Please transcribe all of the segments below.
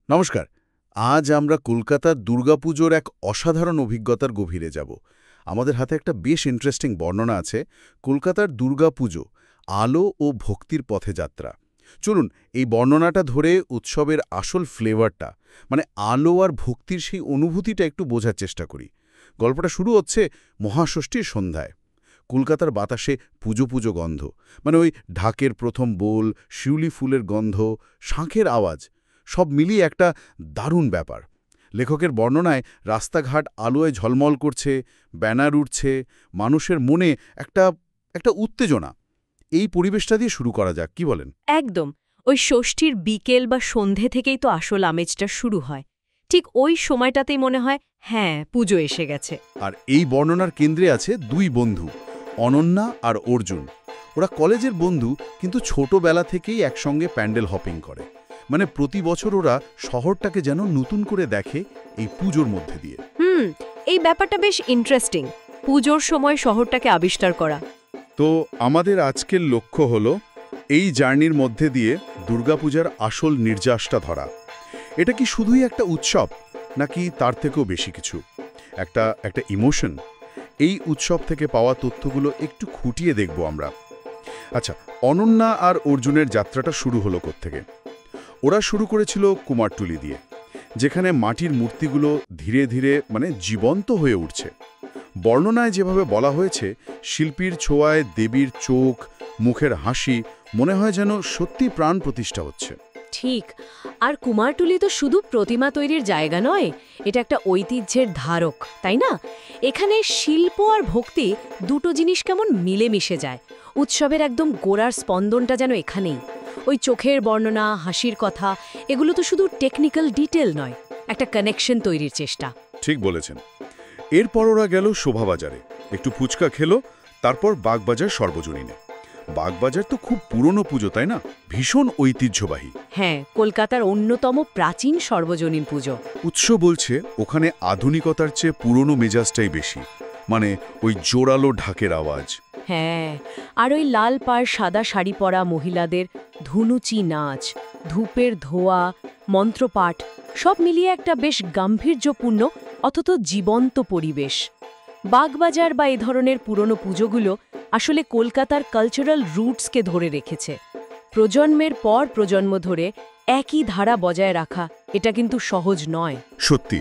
নমস্কার। আজ আমরা কলকাতার দুর্গাপুজোর এক অসাধারণ অভিজ্ঞতার গভীরে যাব। আমাদের হাতে একটা বেশ ইন্টারেস্টিং বর্ণনা আছে, কলকাতার দুর্গাপুজো, আলো ও ভক্তির পথে যাত্রা। চলুন এই বর্ণনাটা ধরে উৎসবের আসল ফ্লেভারটা, মানে আলো আর ভক্তির সেই অনুভূতিটা একটু বোঝার চেষ্টা করি। গল্পটা শুরু হচ্ছে মহাষষ্ঠীর সন্ধ্যায়। কলকাতার বাতাসে পুজো পুজো গন্ধ, মানে ওই ঢাকের প্রথম বোল, শিউলি ফুলের গন্ধ, শাঁখের আওয়াজ, সব মিলিয়ে একটা দারুণ ব্যাপার। লেখকের বর্ণনায় রাস্তাঘাট আলোয় ঝলমল করছে, ব্যানার উঠছে, মানুষের মনে একটা একটা উত্তেজনা। এই পরিবেশটা দিয়ে শুরু করা যাক, কি বলেন? একদম। ওই ষষ্ঠীর বিকেল বা সন্ধে থেকেই তো আসল আমেজটা শুরু হয়। ঠিক ওই সময়টাতেই মনে হয়, হ্যাঁ, পুজো এসে গেছে। আর এই বর্ণনার কেন্দ্রে আছে দুই বন্ধু, অনন্যা আর অর্জুন। ওরা কলেজের বন্ধু, কিন্তু ছোটবেলা থেকেই একসঙ্গে প্যান্ডেল হপিং করে। মানে প্রতি বছর ওরা শহরটাকে যেন নতুন করে দেখে এই পুজোর মধ্যে দিয়ে। এই ব্যাপারটা বেশ ইন্টারেস্টিং, পুজোর সময় শহরটাকে আবিষ্কার করা। তো আমাদের আজকের লক্ষ্য হলো এই জার্নির মধ্যে দিয়ে দুর্গাপূজার আসল নির্যাসটা ধরা। এটা কি শুধুই একটা উৎসব, নাকি তার থেকেও বেশি কিছু, একটা একটা ইমোশন? এই উৎসব থেকে পাওয়া তথ্যগুলো একটু খুঁটিয়ে দেখব আমরা। আচ্ছা, অনন্যা আর অর্জুনের যাত্রাটা শুরু হলো কোত্থেকে? ওরা শুরু করেছিল কুমারটুলি দিয়ে, যেখানে মাটির মূর্তিগুলো ধীরে ধীরে জীবন্ত হয়ে উঠছে। বর্ণনায় যেভাবে বলা হয়েছে, শিল্পীর ছোঁয়ায় দেবীর চোখ, মুখের হাসি, মনে হয় যেন সত্যি প্রাণ প্রতিষ্ঠা হচ্ছে। ঠিক। আর কুমারটুলি তো শুধু প্রতিমা তৈরির জায়গা নয়, এটা একটা ঐতিহ্যের ধারক, তাই না? এখানে শিল্প আর ভক্তি দুটো জিনিস কেমন মিলেমিশে যায়। উৎসবের একদম গোড়ার স্পন্দনটা যেন এখানেই। ওই চোখের বর্ণনা, হাসির কথা, এগুলো তো শুধু টেকনিক্যাল ডিটেল নয়, একটা কানেকশন তৈরির চেষ্টা। ঠিক বলেছেন। এরপর ওরা গেল শোভাবাজারে, একটু ফুচকা খেলো, তারপর বাগবাজার সর্বজনীনে। বাগবাজার তো খুব পুরনো পুজো, তাই না? ভীষণ ঐতিহ্যবাহী। হ্যাঁ, কলকাতার অন্যতম প্রাচীন সর্বজনীন পুজো। উৎস বলছে ওখানে আধুনিকতার চেয়ে পুরনো মেজাজটাই বেশি, মানে ওই জোরালো ঢাকের আওয়াজ। হ্যাঁ, আর ওই লাল পাড় সাদা শাড়ি পরা মহিলাদের ধুনুচি নাচ, ধূপের ধোয়া, মন্ত্রপাঠ, সব মিলিয়ে একটা বেশ গাম্ভীর্যপূর্ণ অথচ জীবন্ত পরিবেশ। বাগবাজার বা এ ধরনের পুরনো পুজোগুলো আসলে কলকাতার কালচারাল রুটসকে ধরে রেখেছে। প্রজন্মের পর প্রজন্ম ধরে একই ধারা বজায় রাখা, এটা কিন্তু সহজ নয়। সত্যি,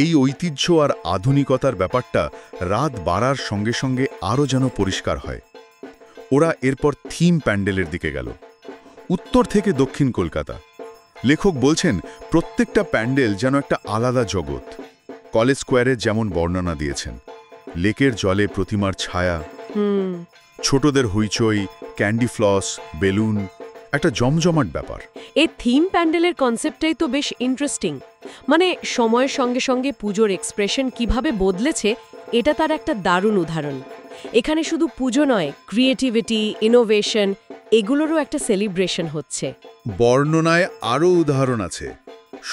এই ঐতিহ্য আর আধুনিকতার ব্যাপারটা রাত বাড়ার সঙ্গে সঙ্গে আরও যেন পরিষ্কার হয়। ওরা এরপর থিম প্যান্ডেলের দিকে গেল, উত্তর থেকে দক্ষিণ কলকাতা। লেখক বলছেন প্রত্যেকটা প্যান্ডেল যেন একটা আলাদা জগৎ। কলেজ স্কোয়ারে যেমন বর্ণনা দিয়েছেন, লেকের জলে প্রতিমার ছায়া, ছোটদের হইচই, ক্যান্ডি ফ্লস, বেলুন, একটা জমজমাট ব্যাপার। এই থিম প্যান্ডেলের কনসেপ্টটাই তো বেশ ইন্টারেস্টিং। মানে সময়ের সঙ্গে সঙ্গে পুজোর এক্সপ্রেশন কিভাবে বদলেছে, এটা তার একটা দারুণ উদাহরণ। এখানে শুধু পুজো নয়, ক্রিয়েটিভিটি, ইনোভেশন, এগুলোরও একটা সেলিব্রেশন হচ্ছে। বর্ণনায় আরও উদাহরণ আছে।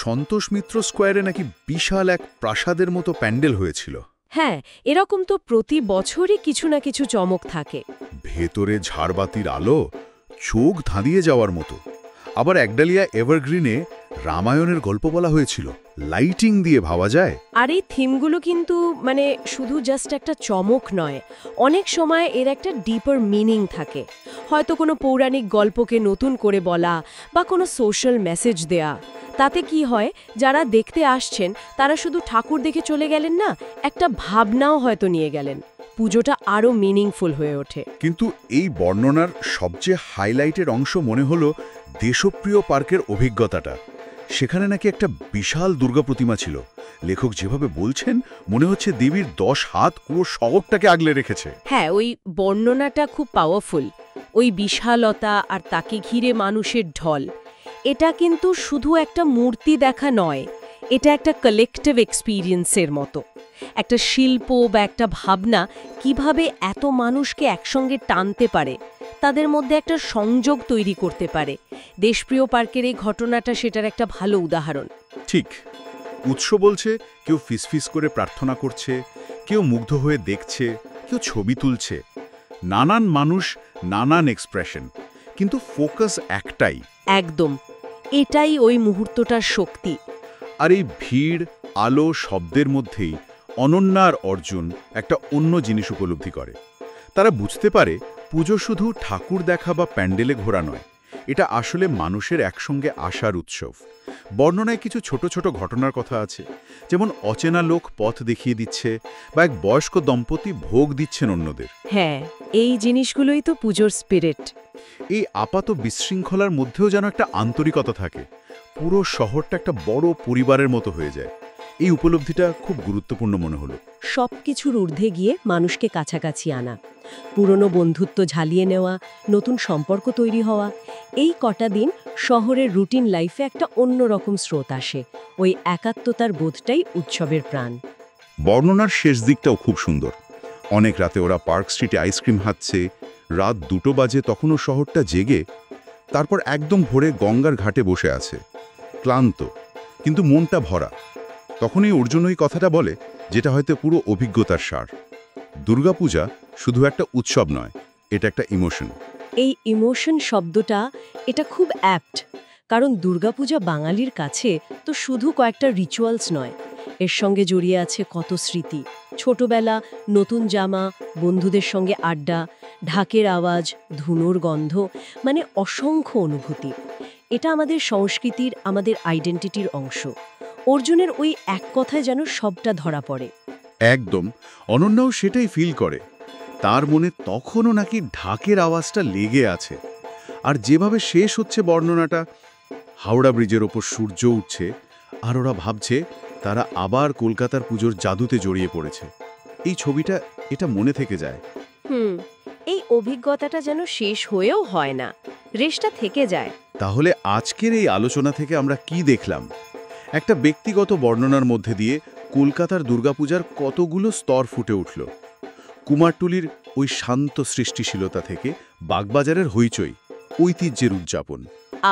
সন্তোষ মিত্র স্কোয়ারে নাকি বিশাল এক প্রাসাদের মতো প্যান্ডেল হয়েছিল। হ্যাঁ, এরকম তো প্রতি বছরই কিছু না কিছু চমক থাকে। ভেতরে ঝাড়বাতির আলো, চোখ ধাঁধিয়ে যাওয়ার মতো। আবার একডালিয়া এভারগ্রিনে রামায়ণের গল্প বলা হয়েছিল, লাইটিং দিয়ে ভাবা যায়। আর এই থিমগুলো কিন্তু শুধু জাস্ট একটা চমক নয়, অনেক সময় এর একটা ডিপার মিনিং থাকে। হয়তো কোনো পৌরাণিক গল্পকে নতুন করে বলা বা কোনো সোশ্যাল মেসেজ দেয়া। তাতে কি হয়, যারা দেখতে আসছেন তারা শুধু ঠাকুর দেখে চলে গেলেন না, একটা ভাবনাও হয়তো নিয়ে গেলেন। পুজোটা আরও মিনিংফুল হয়ে ওঠে। কিন্তু এই বর্ণনার সবচেয়ে হাইলাইটের অংশ মনে হলো দেশপ্রিয় পার্কের অভিজ্ঞতাটা। সেখানে নাকি একটা বিশাল দুর্গা প্রতিমা ছিল। লেখক যেভাবে বলছেন, মনে হচ্ছে দেবীর 10 হাত পুরো শহরটাকে আগলে রেখেছে। হ্যাঁ, ওই বর্ণনাটা খুব পাওয়ারফুল। ওই বিশালতা আর তাকে ঘিরে মানুষের ঢল, এটা কিন্তু শুধু একটা মূর্তি দেখা নয়, এটা একটা কালেকটিভ এক্সপিরিয়েন্সের মতো। একটা শিল্প বা একটা ভাবনা কিভাবে এত মানুষকে একসঙ্গে টানতে পারে, তাদের মধ্যে একটা সংযোগ তৈরি করতে পারে। দেশপ্রিয় পার্কের এই ঘটনাটা সেটার একটা ভালো উদাহরণ। ঠিক। উৎস বলছে কেউ ফিসফিস করে প্রার্থনা করছে, কেউ মুগ্ধ হয়ে দেখছে, কেউ ছবি তুলছে। নানান মানুষ, নানান এক্সপ্রেশন, কিন্তু ফোকাস একটাই। একদম। এটাই ওই মুহূর্তটার শক্তি। আর এই ভিড়, আলো, শব্দের মধ্যেই অনন্যা আর অর্জুন একটা অন্য জিনিস উপলব্ধি করে। তারা বুঝতে পারে পুজো শুধু ঠাকুর দেখা বা প্যান্ডেলে ঘোরা নয়, এটা আসলে মানুষের একসঙ্গে আসার উৎসব। বর্ণনায় কিছু ছোট ছোট ঘটনার কথা আছে, যেমন অচেনা লোক পথ দেখিয়ে দিচ্ছে বা এক বয়স্ক দম্পতি ভোগ দিচ্ছেন অন্যদের। হ্যাঁ, এই জিনিসগুলোই তো পুজোর স্পিরিট। এই আপাত বিশৃঙ্খলার মধ্যেও যেন একটা আন্তরিকতা থাকে, পুরো শহরটা একটা বড় পরিবারের মতো হয়ে যায়। এই উপলব্ধিটা খুব গুরুত্বপূর্ণ মনে হলো। সব কিছুর ঊর্ধ্বে গিয়ে মানুষকে কাছাকাছি আনা, পুরনো বন্ধুত্ব ঝালিয়ে নেওয়া, নতুন সম্পর্ক তৈরি হওয়া। এই কটা দিন শহরের রুটিন লাইফে একটা অন্যরকম স্রোত আসে। ওই একাত্মতার বোধটাই উৎসবের প্রাণ। বর্ণনার শেষ দিকটাও খুব সুন্দর। অনেক রাতে ওরা পার্ক স্ট্রিটে আইসক্রিম খাচ্ছে, রাত 2টো বাজে তখনও শহরটা জেগে। তারপর একদম ভোরে গঙ্গার ঘাটে বসে আছে, ক্লান্ত কিন্তু মনটা ভরা। তখনই অর্জুন ওই কথাটা বলে, যেটা হয়তো পুরো অভিজ্ঞতার সার। দুর্গাপূজা শুধু একটা উৎসব নয়, এটা একটা ইমোশন। এই ইমোশন শব্দটা এটা খুব অ্যাপ্ট, কারণ দুর্গাপূজা বাঙালির কাছে তো শুধু কয়েকটা রিচুয়ালস নয়, এর সঙ্গে জড়িয়ে আছে কত স্মৃতি। ছোটবেলা, নতুন জামা, বন্ধুদের সঙ্গে আড্ডা, ঢাকের আওয়াজ, ধুনোর গন্ধ, মানে অসংখ্য অনুভূতি। এটা আমাদের সংস্কৃতির, আমাদের আইডেন্টিটির অংশ। অর্জুনের ওই এক কথায় যেন সবটা ধরা পড়ে। একদম, অনন্যাও সেটাই ফিল করে। তার মনে তখনও নাকি ঢাকের আওয়াজটা লেগে আছে। আর যেভাবে শেষ হচ্ছে বর্ণনাটা, হাওড়া ব্রিজের ওপর সূর্য উঠছে আর ওরা ভাবছে তারা আবার কলকাতার পুজোর জাদুতে জড়িয়ে পড়েছে। এই ছবিটা, এটা মনে থেকে যায়। এই অভিজ্ঞতাটা যেন শেষ হয়েও হয় না, রেশটা থেকে যায়। তাহলে আজকের এই আলোচনা থেকে আমরা কি দেখলাম? একটা ব্যক্তিগত বর্ণনার মধ্যে দিয়ে কলকাতার দুর্গাপূজার কতগুলো স্তর ফুটে উঠল। কুমারটুলির ওই শান্ত সৃষ্টিশীলতা থেকে বাগবাজারের হইচই, ঐতিহ্যের উদযাপন।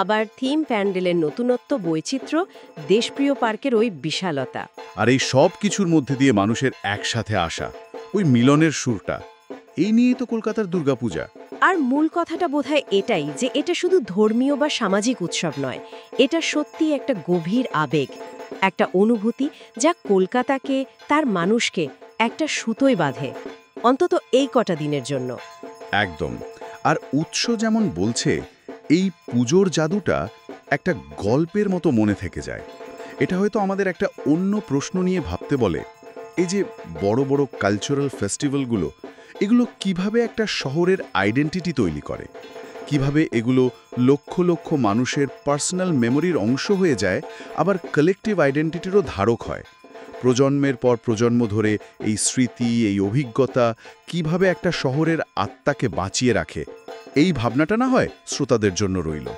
আবার থিম প্যান্ডেলের নতুনত্ব, বৈচিত্র্য, দেশপ্রিয় পার্কের ওই বিশালতা। আর এই সব কিছুর মধ্যে দিয়ে মানুষের একসাথে আসা, ওই মিলনের সুরটা, এই নিয়েই তো কলকাতার দুর্গাপূজা। আর মূল কথাটা বোধহয় এটাই, যে এটা শুধু ধর্মীয় বা সামাজিক উৎসব নয়, এটা সত্যি একটা গভীর আবেগ, একটা অনুভূতি যা কলকাতাকে, তার মানুষকে একটা সুতোয় বাঁধে, অন্তত এই কটা দিনের জন্য। একদম। আর উৎস যেমন বলছে, এই পুজোর জাদুটা একটা গল্পের মতো মনে থেকে যায়। এটা হয়তো আমাদের একটা অন্য প্রশ্ন নিয়ে ভাবতে বলে, এই যে বড় বড় কালচারাল ফেস্টিভ্যালগুলো, এগুলো কিভাবে একটা শহরের আইডেন্টিটি তৈরি করে, কিভাবে এগুলো লক্ষ লক্ষ মানুষের পার্সোনাল মেমোরির অংশ হয়ে যায়, আবার কালেকটিভ আইডেন্টিটিরও ধারক হয়। প্রজন্মের পর প্রজন্ম ধরে এই স্মৃতি, এই অভিজ্ঞতা কিভাবে একটা শহরের আত্মাকে বাঁচিয়ে রাখে, এই ভাবনাটা না হয় শ্রোতাদের জন্য রইল।